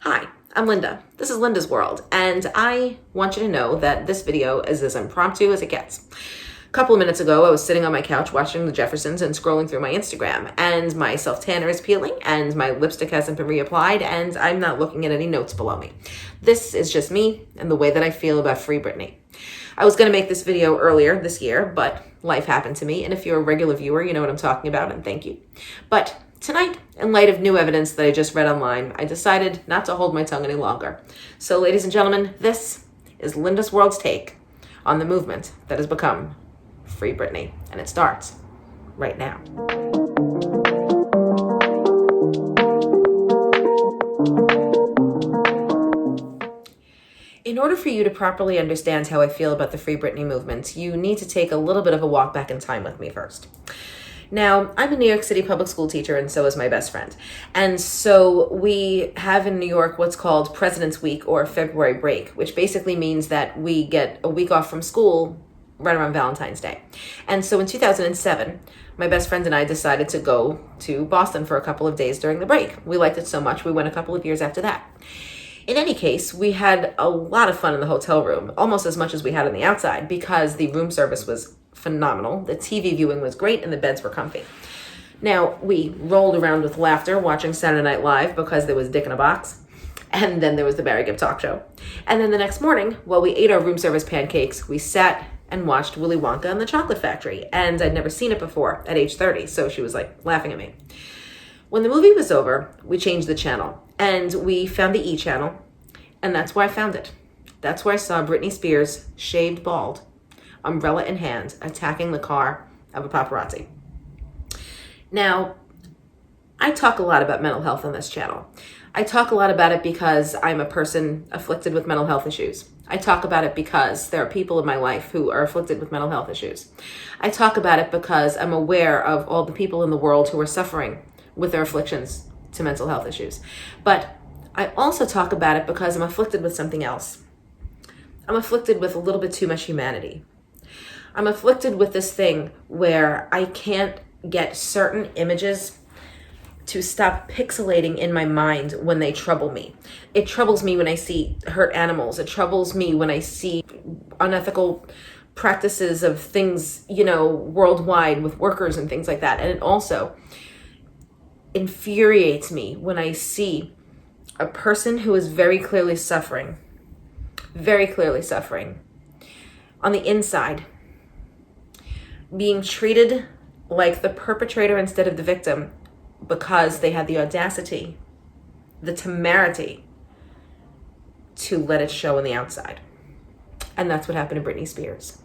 Hi, I'm Linda. This is Linda's World, and I want you to know that this video is as impromptu as it gets. A couple of minutes ago, I was sitting on my couch watching the Jeffersons and scrolling through my Instagram, and my self-tanner is peeling, and my lipstick hasn't been reapplied, and I'm not looking at any notes below me. This is just me and the way that I feel about Free Britney. I was going to make this video earlier this year, but life happened to me, and if you're a regular viewer, you know what I'm talking about, and thank you. But tonight, in light of new evidence that I just read online, I decided not to hold my tongue any longer. So, ladies and gentlemen, this is Linda's World's take on the movement that has become Free Britney, and it starts right now. In order for you to properly understand how I feel about the Free Britney movement, you need to take a little bit of a walk back in time with me first. Now, I'm a New York City public school teacher, and so is my best friend. And so we have in New York what's called President's Week or February break, which basically means that we get a week off from school right around Valentine's Day. And so in 2007, my best friend and I decided to go to Boston for a couple of days during the break. We liked it so much, we went a couple of years after that. In any case, we had a lot of fun in the hotel room, almost as much as we had on the outside, because the room service was phenomenal, the TV viewing was great, and the beds were comfy. Now, we rolled around with laughter watching Saturday Night Live because there was Dick in a Box, and then there was the Barry Gibb talk show. And then the next morning, while we ate our room service pancakes, we sat and watched Willy Wonka and the Chocolate Factory, and I'd never seen it before at age 30, so she was like laughing at me. When the movie was over, we changed the channel, and we found the E channel, and that's where I found it. That's where I saw Britney Spears, shaved bald, umbrella in hand, attacking the car of a paparazzi. Now, I talk a lot about mental health on this channel. I talk a lot about it because I'm a person afflicted with mental health issues. I talk about it because there are people in my life who are afflicted with mental health issues. I talk about it because I'm aware of all the people in the world who are suffering with their afflictions to mental health issues. But I also talk about it because I'm afflicted with something else. I'm afflicted with a little bit too much humanity. I'm afflicted with this thing where I can't get certain images to stop pixelating in my mind when they trouble me. It troubles me when I see hurt animals. It troubles me when I see unethical practices of things, worldwide with workers and things like that. And it also infuriates me when I see a person who is very clearly suffering on the inside, being treated like the perpetrator instead of the victim because they had the audacity, the temerity to let it show on the outside. And that's what happened to Britney Spears.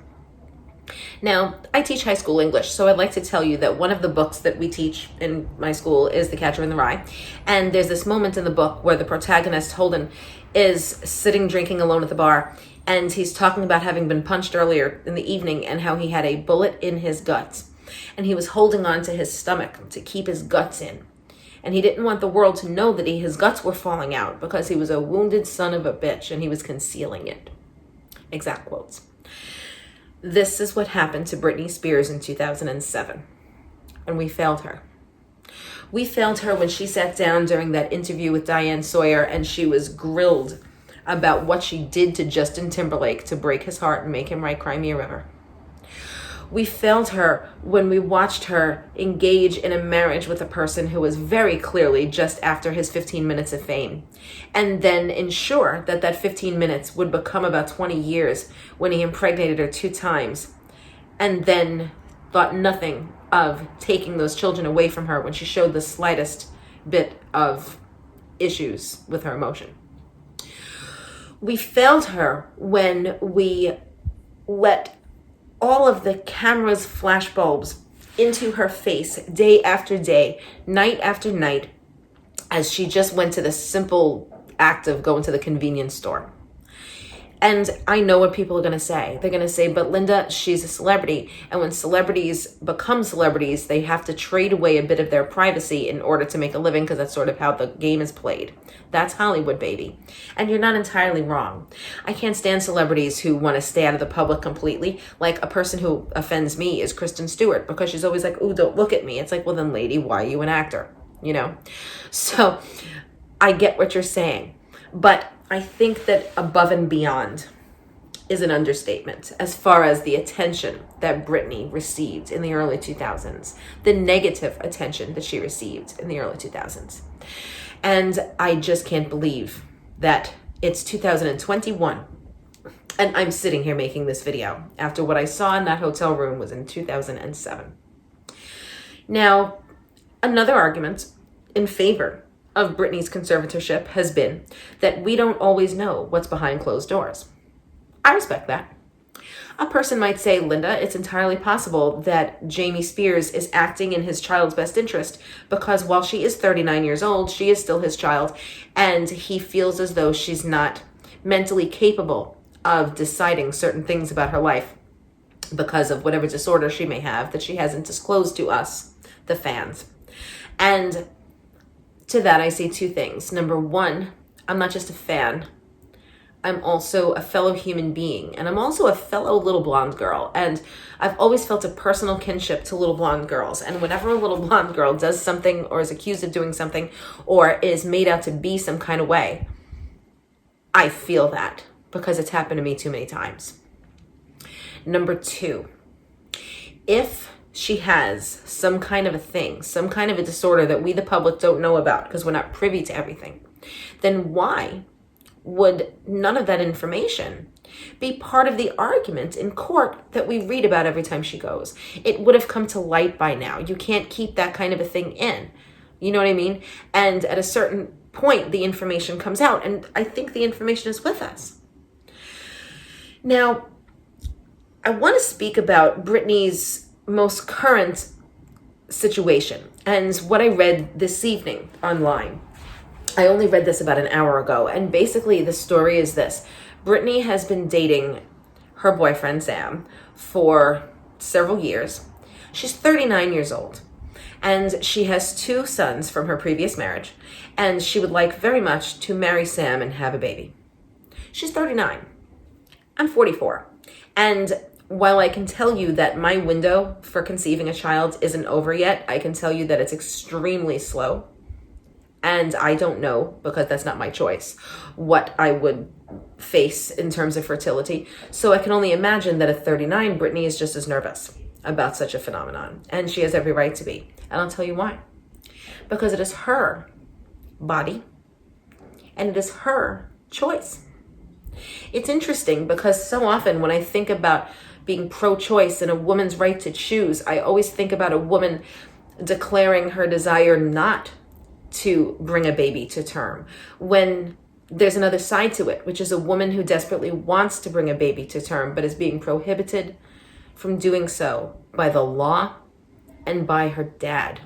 Now, I teach high school English, so I'd like to tell you that one of the books that we teach in my school is The Catcher in the Rye. And there's this moment in the book where the protagonist, Holden, is sitting drinking alone at the bar, and he's talking about having been punched earlier in the evening and how he had a bullet in his guts. And he was holding on to his stomach to keep his guts in. And he didn't want the world to know that his guts were falling out because he was a wounded son of a bitch and he was concealing it. Exact quotes. This is what happened to Britney Spears in 2007. And we failed her. We failed her when she sat down during that interview with Diane Sawyer and she was grilled about what she did to Justin Timberlake to break his heart and make him write Cry Me a River. We failed her when we watched her engage in a marriage with a person who was very clearly just after his 15 minutes of fame, and then ensure that that 15 minutes would become about 20 years when he impregnated her 2 times, and then thought nothing of taking those children away from her when she showed the slightest bit of issues with her emotion. We failed her when we let all of the camera's flashbulbs into her face day after day, night after night, as she just went to the simple act of going to the convenience store. And I know what people are going to say. They're going to say, but Linda, she's a celebrity. And when celebrities become celebrities, they have to trade away a bit of their privacy in order to make a living because that's sort of how the game is played. That's Hollywood, baby. And you're not entirely wrong. I can't stand celebrities who want to stay out of the public completely. Like a person who offends me is Kristen Stewart because she's always like, ooh, don't look at me. It's like, well then lady, why are you an actor? So I get what you're saying. But I think that above and beyond is an understatement as far as the attention that Britney received in the early 2000s, the negative attention that she received in the early 2000s. And I just can't believe that it's 2021 and I'm sitting here making this video after what I saw in that hotel room was in 2007. Now, another argument in favor of Britney's conservatorship has been that we don't always know what's behind closed doors. I respect that. A person might say, Linda, it's entirely possible that Jamie Spears is acting in his child's best interest because while she is 39 years old, she is still his child, and he feels as though she's not mentally capable of deciding certain things about her life because of whatever disorder she may have that she hasn't disclosed to us, the fans. And to that, I say two things. Number one, I'm not just a fan. I'm also a fellow human being, and I'm also a fellow little blonde girl. And I've always felt a personal kinship to little blonde girls. And whenever a little blonde girl does something or is accused of doing something or is made out to be some kind of way, I feel that because it's happened to me too many times. Number two, if she has some kind of a thing, some kind of a disorder that we, the public, don't know about because we're not privy to everything, then why would none of that information be part of the argument in court that we read about every time she goes? It would have come to light by now. You can't keep that kind of a thing in. You know what I mean? And at a certain point, the information comes out, and I think the information is with us. Now, I want to speak about Britney's most current situation and what I read this evening online. I only read this about an hour ago, and basically the story is this. Britney has been dating her boyfriend, Sam, for several years. She's 39 years old, and she has two sons from her previous marriage, and she would like very much to marry Sam and have a baby. She's 39. I'm 44. And while I can tell you that my window for conceiving a child isn't over yet, I can tell you that it's extremely slow. And I don't know, because that's not my choice, what I would face in terms of fertility. So I can only imagine that at 39, Britney is just as nervous about such a phenomenon. And she has every right to be. And I'll tell you why. Because it is her body, and it is her choice. It's interesting because so often when I think about being pro-choice and a woman's right to choose, I always think about a woman declaring her desire not to bring a baby to term, when there's another side to it, which is a woman who desperately wants to bring a baby to term, but is being prohibited from doing so by the law and by her dad.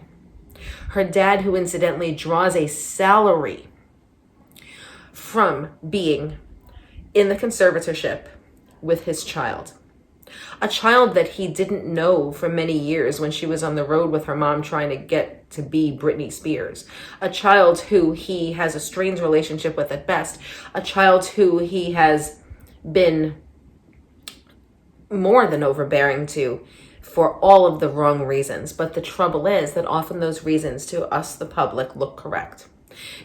Her dad, who incidentally draws a salary from being in the conservatorship with his child. A child that he didn't know for many years when she was on the road with her mom trying to get to be Britney Spears. A child who he has a strained relationship with at best. A child who he has been more than overbearing to for all of the wrong reasons. But the trouble is that often those reasons to us, the public, look correct.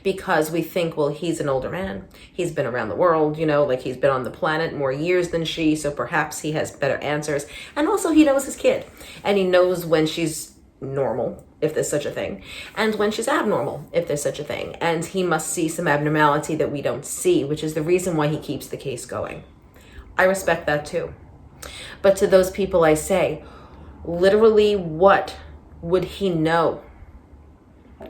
Because we think, well, he's an older man. He's been around the world, like he's been on the planet more years than she, so perhaps he has better answers. And also he knows his kid. And he knows when she's normal, if there's such a thing, and when she's abnormal, if there's such a thing. And he must see some abnormality that we don't see, which is the reason why he keeps the case going. I respect that too. But to those people I say, literally what would he know?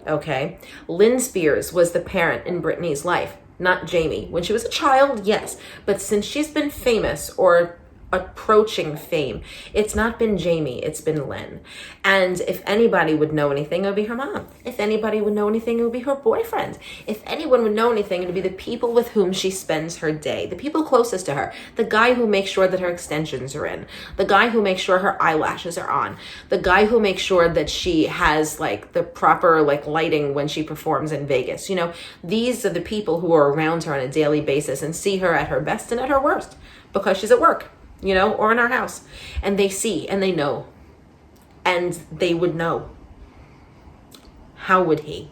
Okay, Lynn Spears was the parent in Britney's life, not Jamie. When she was a child, yes, but since she's been famous or approaching fame, it's not been Jamie, it's been Lynn. And if anybody would know anything, it would be her mom. If anybody would know anything, it would be her boyfriend. If anyone would know anything, it would be the people with whom she spends her day, the people closest to her, the guy who makes sure that her extensions are in, the guy who makes sure her eyelashes are on, the guy who makes sure that she has the proper lighting when she performs in Vegas. These are the people who are around her on a daily basis and see her at her best and at her worst because she's at work. Or in our house. And they see and they know. And they would know. How would he?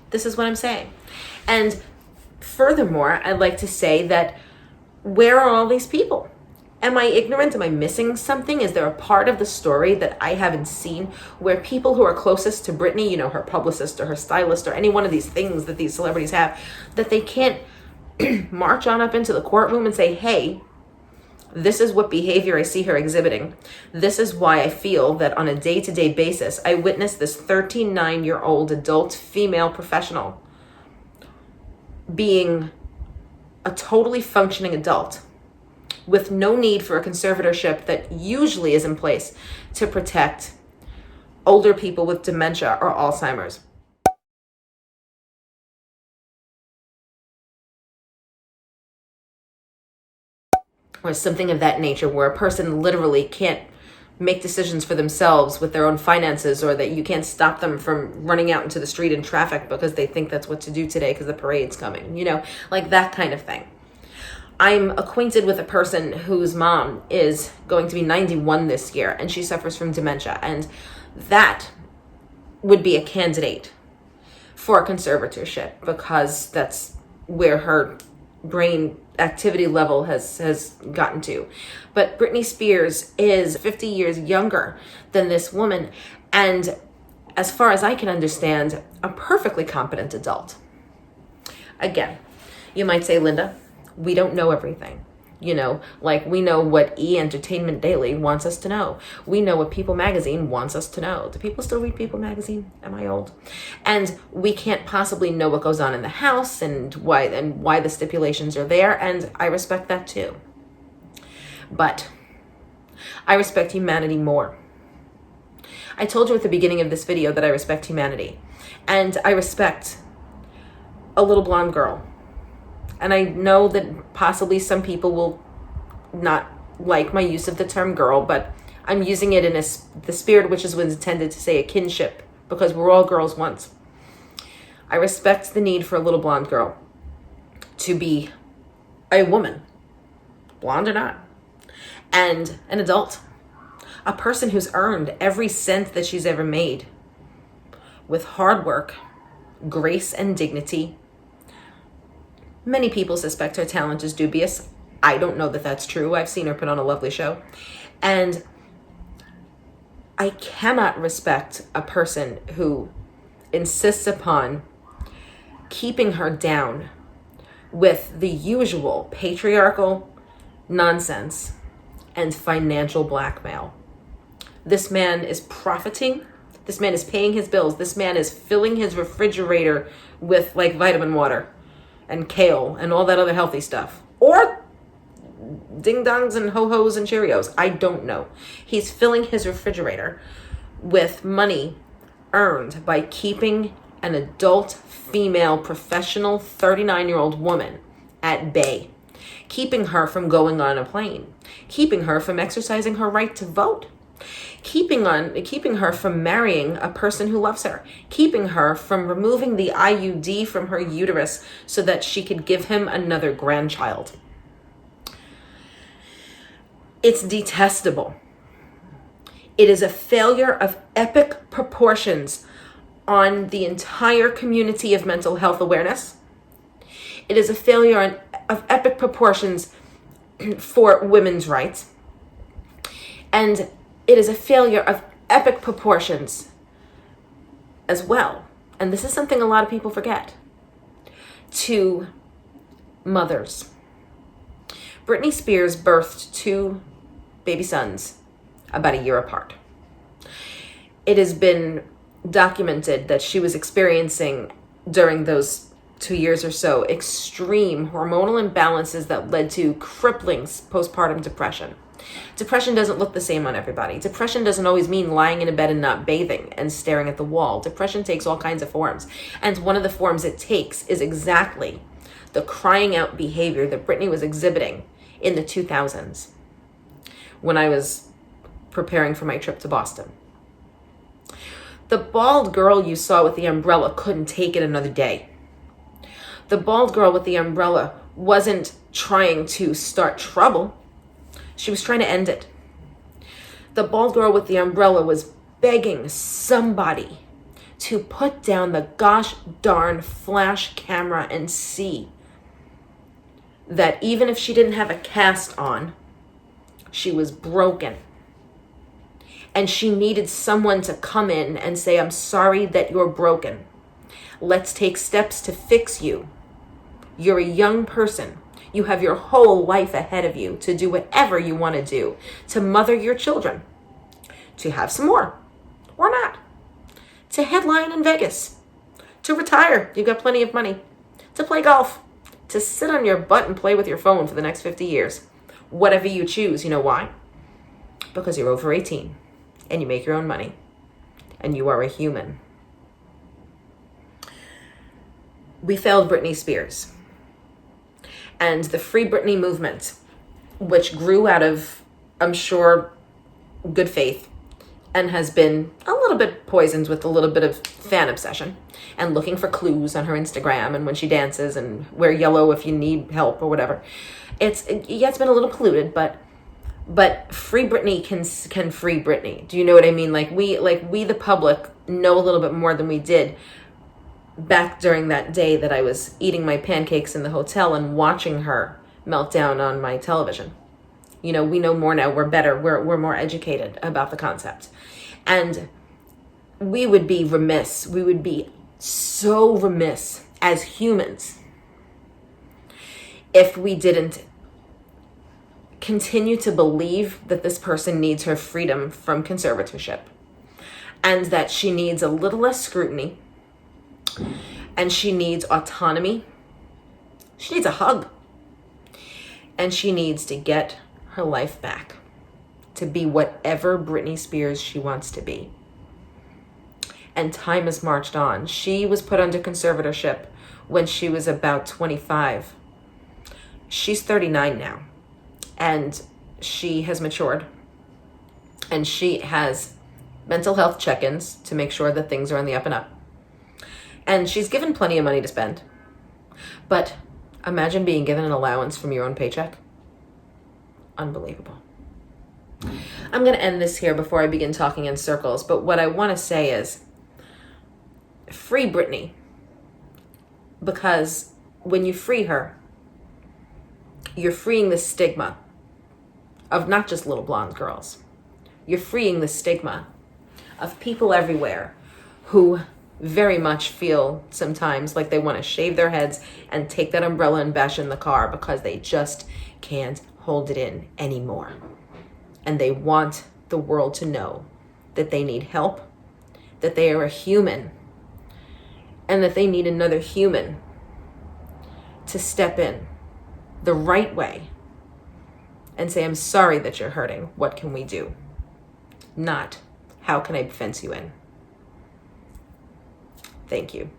This is what I'm saying. And Furthermore, I'd like to say that where are all these people? Am I ignorant? Am I missing something? Is there a part of the story that I haven't seen where people who are closest to Britney, you know, her publicist or her stylist or any one of these things that these celebrities have, that they can't march on up into the courtroom and say, hey, this is what behavior I see her exhibiting. This is why I feel that on a day-to-day basis, I witness this 39-year-old adult female professional being a totally functioning adult with no need for a conservatorship that usually is in place to protect older people with dementia or Alzheimer's. Or something of that nature, where a person literally can't make decisions for themselves with their own finances, or that you can't stop them from running out into the street in traffic because they think that's what to do today because the parade's coming, you know, like that kind of thing. I'm acquainted with a person whose mom is going to be 91 this year, and she suffers from dementia, and that would be a candidate for a conservatorship because that's where her brain activity level has gotten to. But Britney Spears is 50 years younger than this woman, and as far as I can understand, a perfectly competent adult. Again, you might say, Linda, we don't know everything. You know, like we know what Entertainment Daily wants us to know. We know what People Magazine wants us to know. Do people still read People Magazine? Am I old? And we can't possibly know what goes on in the house and why the stipulations are there. And I respect that too. But I respect humanity more. I told you at the beginning of this video that I respect humanity. And I respect a little blonde girl. And I know that possibly some people will not like my use of the term girl, but I'm using it in the spirit which is intended to say a kinship, because we're all girls once. I respect the need for a little blonde girl to be a woman, blonde or not, and an adult, a person who's earned every cent that she's ever made with hard work, grace, and dignity. Many people suspect her talent is dubious. I don't know that that's true. I've seen her put on a lovely show. And I cannot respect a person who insists upon keeping her down with the usual patriarchal nonsense and financial blackmail. This man is profiting. This man is paying his bills. This man is filling his refrigerator with like vitamin water and kale and all that other healthy stuff. Or ding-dongs and ho-hos and Cheerios. I don't know. He's filling his refrigerator with money earned by keeping an adult female professional 39-year-old woman at bay. Keeping her from going on a plane. Keeping her from exercising her right to vote. Keeping her from marrying a person who loves her, keeping her from removing the IUD from her uterus so that she could give him another grandchild. It's detestable. It is a failure of epic proportions on the entire community of mental health awareness. It is a failure of epic proportions for women's rights. And it is a failure of epic proportions as well. And this is something a lot of people forget. To mothers. Britney Spears birthed 2 baby sons about a year apart. It has been documented that she was experiencing during those 2 years or so extreme hormonal imbalances that led to crippling postpartum depression. Depression doesn't look the same on everybody. Depression doesn't always mean lying in a bed and not bathing and staring at the wall. Depression takes all kinds of forms. And one of the forms it takes is exactly the crying out behavior that Britney was exhibiting in the 2000s when I was preparing for my trip to Boston. The bald girl you saw with the umbrella couldn't take it another day. The bald girl with the umbrella wasn't trying to start trouble. She was trying to end it. The bald girl with the umbrella was begging somebody to put down the gosh darn flash camera and see that even if she didn't have a cast on, she was broken. And she needed someone to come in and say, I'm sorry that you're broken. Let's take steps to fix you. You're a young person. You have your whole life ahead of you to do whatever you want to do, to mother your children, to have some more, or not, to headline in Vegas, to retire. You've got plenty of money, to play golf, to sit on your butt and play with your phone for the next 50 years. Whatever you choose. You know why? Because you're over 18 and you make your own money and you are a human. We failed Britney Spears. And the Free Britney movement, which grew out of, I'm sure, good faith, and has been a little bit poisoned with a little bit of fan obsession and looking for clues on her Instagram and when she dances and wear yellow if you need help or whatever. It's been a little polluted, but Free Britney can free Britney. Do you know what I mean? Like we the public know a little bit more than we did back during that day that I was eating my pancakes in the hotel and watching her melt down on my television. You know, we know more now. We're better. We're more educated about the concept. And we would be remiss. We would be so remiss as humans if we didn't continue to believe that this person needs her freedom from conservatorship and that she needs a little less scrutiny and she needs autonomy. She needs a hug. And she needs to get her life back to be whatever Britney Spears she wants to be. And time has marched on. She was put under conservatorship when she was about 25. She's 39 now. And she has matured. And she has mental health check-ins to make sure that things are on the up and up. And she's given plenty of money to spend. But imagine being given an allowance from your own paycheck. Unbelievable. I'm going to end this here before I begin talking in circles. But what I want to say is, free Britney. Because when you free her, you're freeing the stigma of not just little blonde girls. You're freeing the stigma of people everywhere who very much feel sometimes like they want to shave their heads and take that umbrella and bash in the car because they just can't hold it in anymore. And they want the world to know that they need help, that they are a human, and that they need another human to step in the right way and say, I'm sorry that you're hurting. What can we do? Not, how can I fence you in? Thank you.